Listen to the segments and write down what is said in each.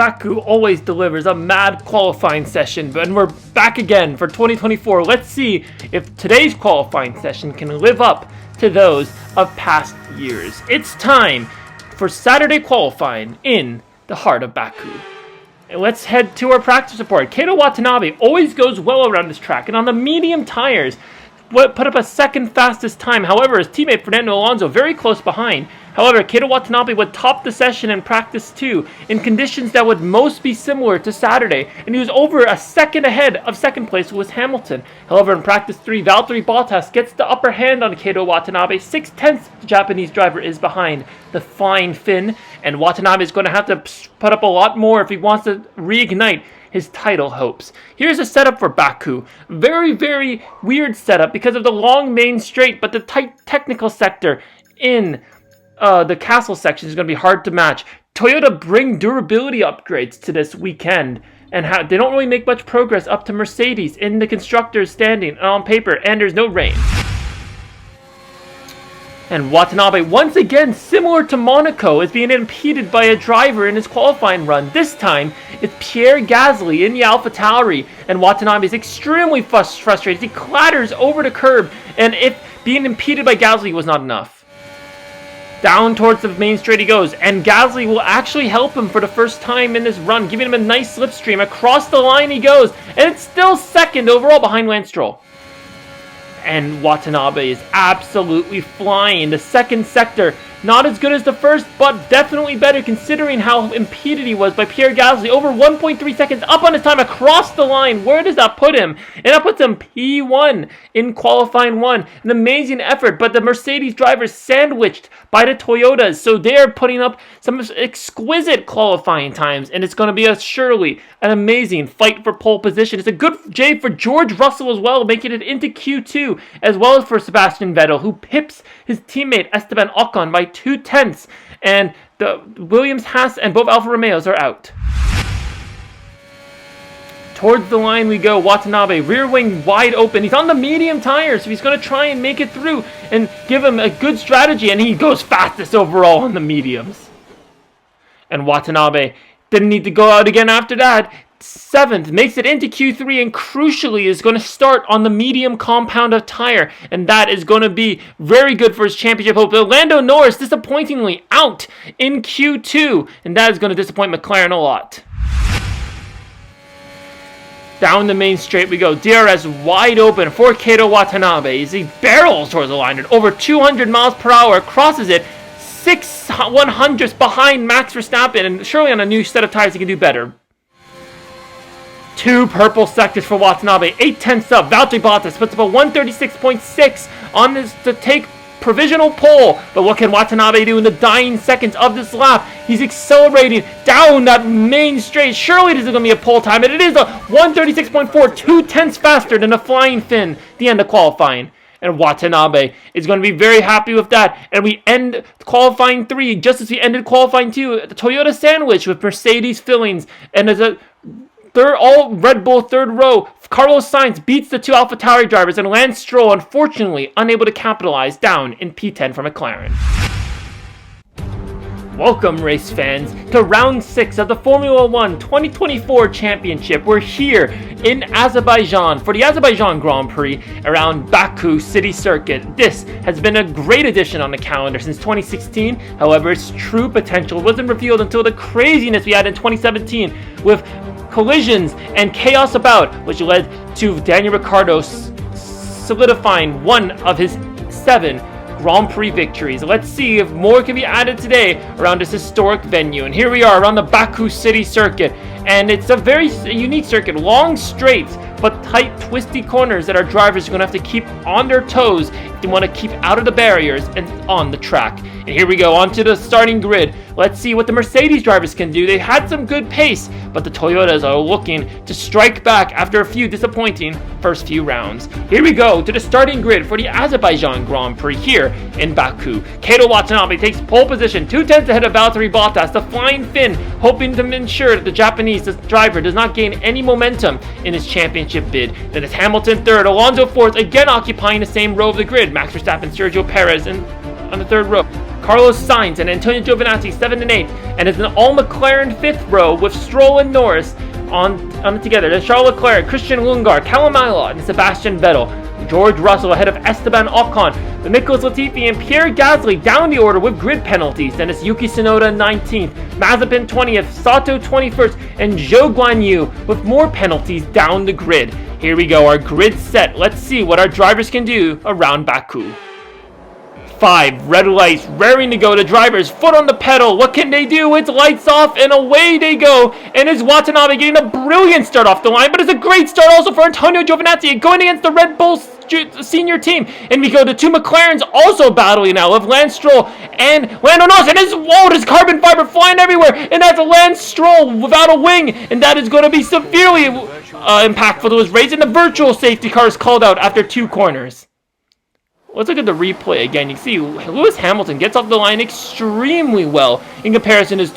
Baku always delivers a mad qualifying session, and we're back again for 2024. Let's see if today's qualifying session can live up to those of past years. It's time for Saturday qualifying in the heart of Baku. And let's head to our practice report. Kato Watanabe always goes well around this track, and on the medium tires, put up a second fastest time. However, his teammate Fernando Alonso very close behind. However, Kato Watanabe would top the session in practice 2 in conditions that would most be similar to Saturday, and he was over a second ahead of second place Lewis Hamilton. However, in practice 3, Valtteri Bottas gets the upper hand on Kato Watanabe. 6/10 the Japanese driver is behind the flying Finn, and Watanabe is going to have to put up a lot more if he wants to reignite his title hopes. Here's a setup for Baku. Very, very weird setup because of the long main straight, but the tight technical sector in the castle section is going to be hard to match. Toyota bring durability upgrades to this weekend, and they don't really make much progress up to Mercedes in the constructors standing on paper, and there's no rain. And Watanabe, once again, similar to Monaco, is being impeded by a driver in his qualifying run. This time, it's Pierre Gasly in the AlphaTauri, and Watanabe is extremely frustrated. He clatters over the curb, and if being impeded by Gasly was not enough. Down towards the main straight he goes, and Gasly will actually help him for the first time in this run, giving him a nice slipstream. Across the line he goes, and it's still second overall behind Lance Stroll. And Watanabe is absolutely flying. The second sector, not as good as the first, but definitely better considering how impeded he was by Pierre Gasly. Over 1.3 seconds up on his time across the line. Where does that put him? And that puts him P1 in qualifying 1. An amazing effort, but the Mercedes drivers sandwiched by the Toyotas, so they're putting up some exquisite qualifying times, and it's going to be surely an amazing fight for pole position. It's a good J for George Russell as well, making it into Q2, as well as for Sebastian Vettel, who pips his teammate Esteban Ocon by 0.2, and the Williams, Haas, and both Alfa Romeos are out. Towards the line we go. Watanabe, rear wing wide open. He's on the medium tires, so he's going to try and make it through and give him a good strategy, and he goes fastest overall on the mediums. And Watanabe didn't need to go out again after that. 7th, makes it into Q3, and crucially is going to start on the medium compound of tire, and that is going to be very good for his championship hope. Lando Norris disappointingly out in Q2, and that is going to disappoint McLaren a lot. Down the main straight we go. DRS wide open for Kato Watanabe as he barrels towards the line at over 200 miles per hour, crosses it 6/100ths behind Max Verstappen, and surely on a new set of tires he can do better. 2 purple sectors for Watanabe, 0.8 up. Valtteri Bottas puts up a 136.6 on this to take provisional pole, but what can Watanabe do in the dying seconds of this lap? He's accelerating down that main straight. Surely this is going to be a pole time, and it is a 136.4, 0.2 faster than the flying Finn, the end of qualifying. And Watanabe is going to be very happy with that. And we end qualifying 3 just as we ended qualifying 2. The Toyota sandwich with Mercedes fillings, and as a all Red Bull third row, Carlos Sainz beats the 2 AlphaTauri drivers, and Lance Stroll, unfortunately, unable to capitalize, down in P10 for McLaren. Welcome, race fans, to round 6 of the Formula 1 2024 Championship. We're here in Azerbaijan for the Azerbaijan Grand Prix around Baku City Circuit. This has been a great addition on the calendar since 2016. However, its true potential wasn't revealed until the craziness we had in 2017 with collisions and chaos about, which led to Daniel Ricciardo solidifying one of his 7 Grand Prix victories. Let's see if more can be added today around this historic venue. And here we are around the Baku City Circuit, and it's a very unique circuit. Long straights, but tight, twisty corners that our drivers are going to have to keep on their toes if they want to keep out of the barriers and on the track. And here we go, onto the starting grid. Let's see what the Mercedes drivers can do. They had some good pace, but the Toyotas are looking to strike back after a few disappointing first few rounds. Here we go to the starting grid for the Azerbaijan Grand Prix here in Baku. Kato Watanabe takes pole position, 0.2 ahead of Valtteri Bottas, the flying Finn, hoping to ensure that the Japanese driver does not gain any momentum in his championship bid. Then it's Hamilton third, Alonso fourth, again occupying the same row of the grid. Max Verstappen, Sergio Perez on the third row. Carlos Sainz and Antonio Giovinazzi 7 and 8, and it's an all McLaren 5th row with Stroll and Norris on it together. There's Charles Leclerc, Christian Lundgaard, Callum Ilott, and Sebastian Vettel. George Russell ahead of Esteban Ocon, with Nicholas Latifi and Pierre Gasly down the order with grid penalties. Then it's Yuki Tsunoda 19th, Mazepin 20th, Sato 21st, and Zhou Guanyu with more penalties down the grid. Here we go, our grid set. Let's see what our drivers can do around Baku. 5 red lights, raring to go. The drivers, foot on the pedal. What can they do? It's lights off, and away they go. And it's Watanabe getting a brilliant start off the line, but it's a great start also for Antonio Giovinazzi going against the Red Bull senior team. And we go to 2 McLarens also battling now with Lance Stroll and Lando Norris. And there's carbon fiber flying everywhere, and that's Lance Stroll without a wing, and that is going to be severely impactful to his race. And the virtual safety car is called out after 2 corners. Let's look at the replay again. You can see Lewis Hamilton gets off the line extremely well in comparison to his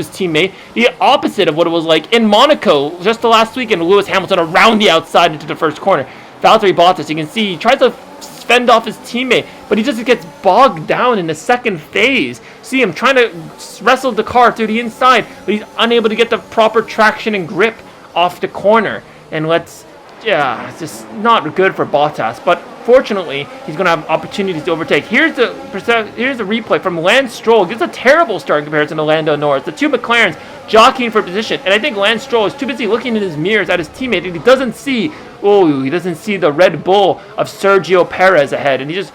teammate. The opposite of what it was like in Monaco just the last weekend. Lewis Hamilton around the outside into the first corner. Valtteri Bottas, you can see, he tries to fend off his teammate, but he just gets bogged down in the second phase. See him trying to wrestle the car through the inside, but he's unable to get the proper traction and grip off the corner. And it's just not good for Bottas, but fortunately, he's going to have opportunities to overtake. Here's the replay from Lance Stroll. Gets a terrible start in comparison to Lando Norris. The 2 McLarens jockeying for position, and I think Lance Stroll is too busy looking in his mirrors at his teammate, and he doesn't see the Red Bull of Sergio Perez ahead, and he just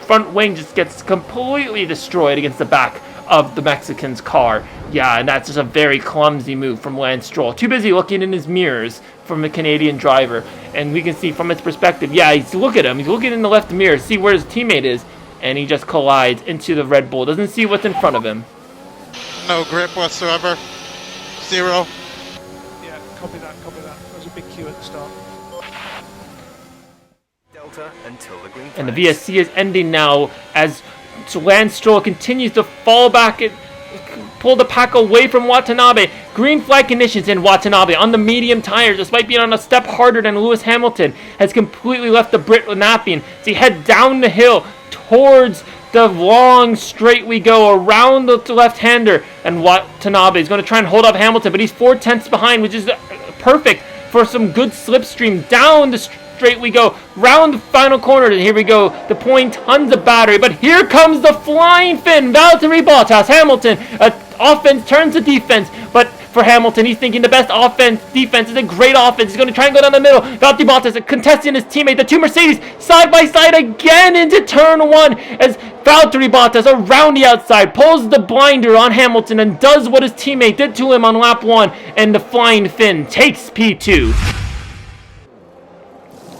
front wing just gets completely destroyed against the back of the Mexican's car. Yeah, and that's just a very clumsy move from Lance Stroll. Too busy looking in his mirrors from the Canadian driver. And we can see from his perspective, look at him. He's looking in the left mirror, see where his teammate is, and he just collides into the Red Bull. Doesn't see what's in front of him. No grip whatsoever. 0. Yeah, copy that. There was a big queue at the start. Delta until the green and the VSC is ending now as Lance Stroll continues to fall back and pull the pack away from Watanabe. Green flag conditions, in Watanabe on the medium tires, despite being on a step harder than Lewis Hamilton, has completely left the Brit napping as he head down the hill towards the long straight we go around the left-hander, and Watanabe is going to try and hold off Hamilton, but he's 4/10 behind, which is perfect for some good slipstream. Down the straight we go, round the final corner, and here we go, deploying tons of battery, but here comes the flying Finn, Valtteri Bottas. Hamilton, offense turns to defense, but for Hamilton, he's thinking the best defense is a great offense. He's going to try and go down the middle. Valtteri Bottas contesting his teammate. The 2 Mercedes side by side again into turn 1 as Valtteri Bottas around the outside pulls the blinder on Hamilton and does what his teammate did to him on lap 1, and the flying Finn takes P2.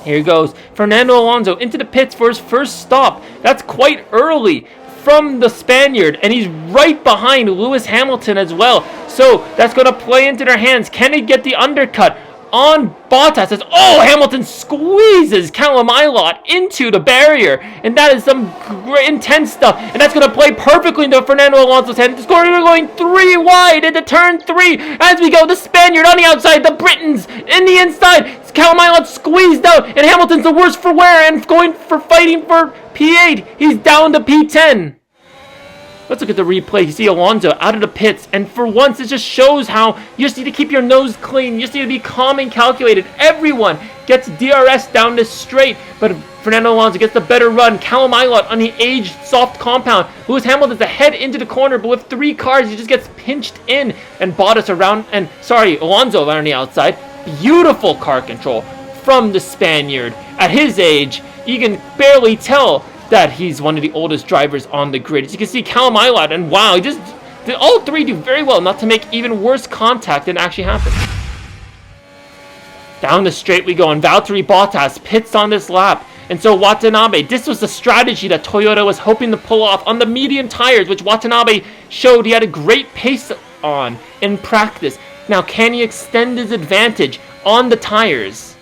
Here goes Fernando Alonso into the pits for his first stop. That's quite early from the Spaniard, and he's right behind Lewis Hamilton as well. So that's going to play into their hands. Can he get the undercut on Bottas? Hamilton squeezes Callum Ilott into the barrier, and that is some great intense stuff, and that's going to play perfectly into Fernando Alonso's hand. The score, we're going 3 wide into turn 3 as we go. The Spaniard on the outside, the Britons in the inside. Callum Ilott squeezed out, and Hamilton's the worse for wear and going for fighting for P8. He's down to P10. Let's look at the replay. You see Alonso out of the pits, and for once it just shows how you just need to keep your nose clean. You just need to be calm and calculated. Everyone gets DRS down this straight, but Fernando Alonso gets the better run. Callum Ilott on the aged soft compound. Lewis Hamilton's ahead into the corner, but with 3 cars, he just gets pinched in, and Alonso around the outside. Beautiful car control from the Spaniard. At his age, you can barely tell that he's one of the oldest drivers on the grid. As you can see, Callum Ilott, and wow, all 3 do very well not to make even worse contact than actually happened. Down the straight we go, and Valtteri Bottas pits on this lap. And so Watanabe, this was the strategy that Toyota was hoping to pull off on the medium tires, which Watanabe showed he had a great pace on in practice. Now, can he extend his advantage on the tires?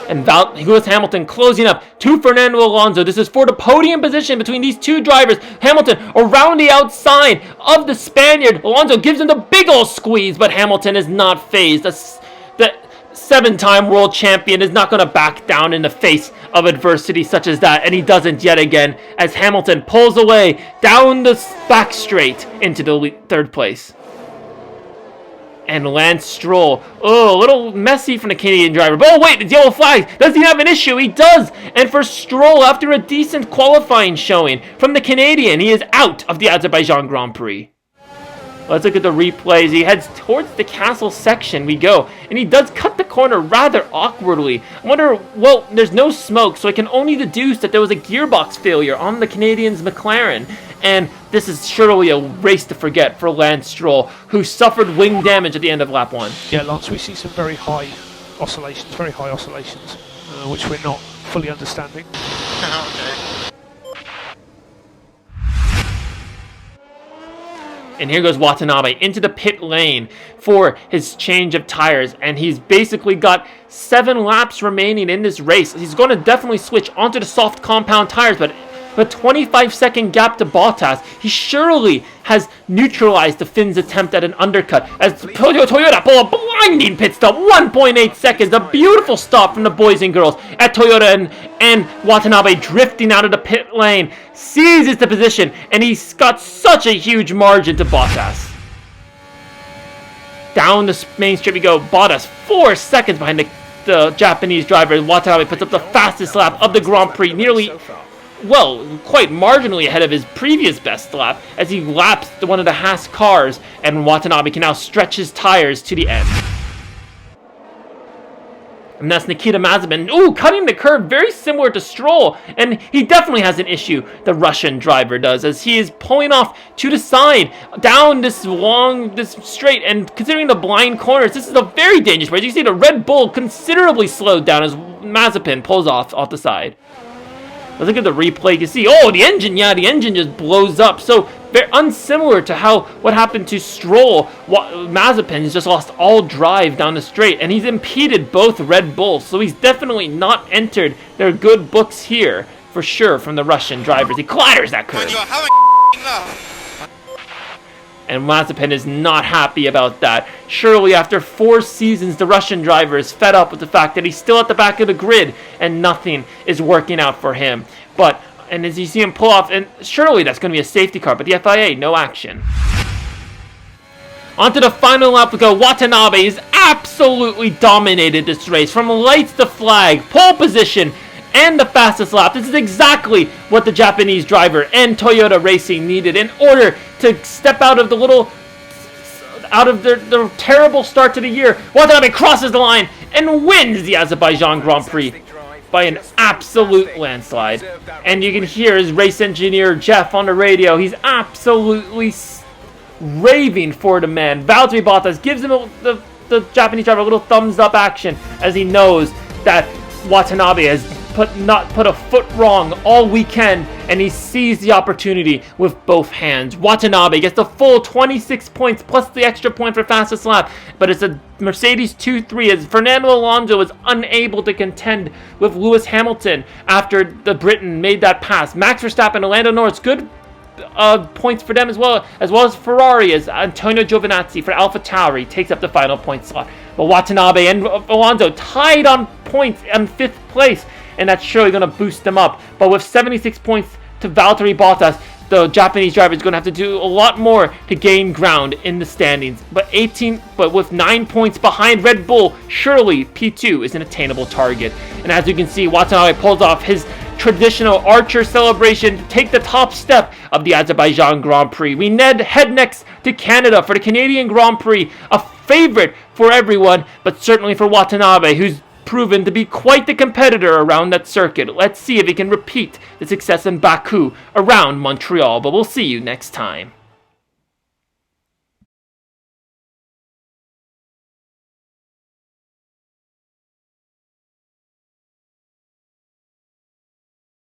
And Lewis Hamilton closing up to Fernando Alonso. This is for the podium position between these 2 drivers. Hamilton around the outside of the Spaniard. Alonso gives him the big ol' squeeze, but Hamilton is not phased. The 7-time world champion is not going to back down in the face of adversity such as that, and he doesn't yet again as Hamilton pulls away down the back straight into the third place. And Lance Stroll, a little messy from the Canadian driver. But oh wait, it's yellow flag. Does he have an issue? He does. And for Stroll, after a decent qualifying showing from the Canadian, he is out of the Azerbaijan Grand Prix. Let's look at the replays. He heads towards the castle section. We go. And he does cut the corner rather awkwardly. I wonder, well, there's no smoke, so I can only deduce that there was a gearbox failure on the Canadian's McLaren. And this is surely a race to forget for Lance Stroll, who suffered wing damage at the end of lap 1. Yeah, Lance, we see some very high oscillations, which we're not fully understanding. Okay. And here goes Watanabe into the pit lane for his change of tires. And he's basically got 7 laps remaining in this race. He's going to definitely switch onto the soft compound tires, but a 25-second gap to Bottas, he surely has neutralized the Finn's attempt at an undercut. As Toyota pull a blinding pit stop, 1.8 seconds, a beautiful stop from the boys and girls at Toyota, and Watanabe drifting out of the pit lane, seizes the position, and he's got such a huge margin to Bottas. Down the main straight we go, Bottas 4 seconds behind the Japanese driver. Watanabe puts up the fastest lap of the Grand Prix, nearly, well, quite marginally ahead of his previous best lap as he laps one of the Haas cars, and Watanabe can now stretch his tires to the end. And that's Nikita Mazepin. Ooh, cutting the curve, very similar to Stroll. And he definitely has an issue, the Russian driver does, as he is pulling off to the side, down this straight. And considering the blind corners, this is a very dangerous race. You see the Red Bull considerably slowed down as Mazepin pulls off the side. Let's look at the replay. You can see, the engine just blows up. So very unsimilar to what happened to Stroll. Mazepin has just lost all drive down the straight, and he's impeded both Red Bulls. So he's definitely not entered their good books here, for sure, from the Russian drivers. He clatters that curve. And Mazepin is not happy about that. Surely after 4 seasons, the Russian driver is fed up with the fact that he's still at the back of the grid and nothing is working out for him. And as you see him pull off, and surely that's going to be a safety car, but the FIA, no action. Onto the final lap we go. Watanabe has absolutely dominated this race. From lights to flag, pole position, and the fastest lap. This is exactly what the Japanese driver and Toyota Racing needed in order to step out of their terrible start to the year. Watanabe crosses the line and wins the Azerbaijan Grand Prix by an absolute landslide. And you can hear his race engineer Jeff on the radio. He's absolutely raving for the man. Valtteri Bottas gives him the Japanese driver a little thumbs up action as he knows that Watanabe has not put a foot wrong all weekend, and he seized the opportunity with both hands. Watanabe gets the full 26 points plus the extra point for fastest lap, but it's a Mercedes 2-3 as Fernando Alonso is unable to contend with Lewis Hamilton after the Briton made that pass. Max Verstappen and Lando Norris, good points for them as well as Ferrari, as Antonio Giovinazzi for AlphaTauri takes up the final point slot. But Watanabe and Alonso tied on points in 5th place, and that's surely going to boost them up. But with 76 points to Valtteri Bottas, the Japanese driver is going to have to do a lot more to gain ground in the standings. But with 9 points behind Red Bull, surely P2 is an attainable target. And as you can see, Watanabe pulls off his traditional Archer celebration to take the top step of the Azerbaijan Grand Prix. We head next to Canada for the Canadian Grand Prix, a favorite for everyone, but certainly for Watanabe, who's proven to be quite the competitor around that circuit. Let's see if he can repeat the success in Baku around Montreal, but we'll see you next time.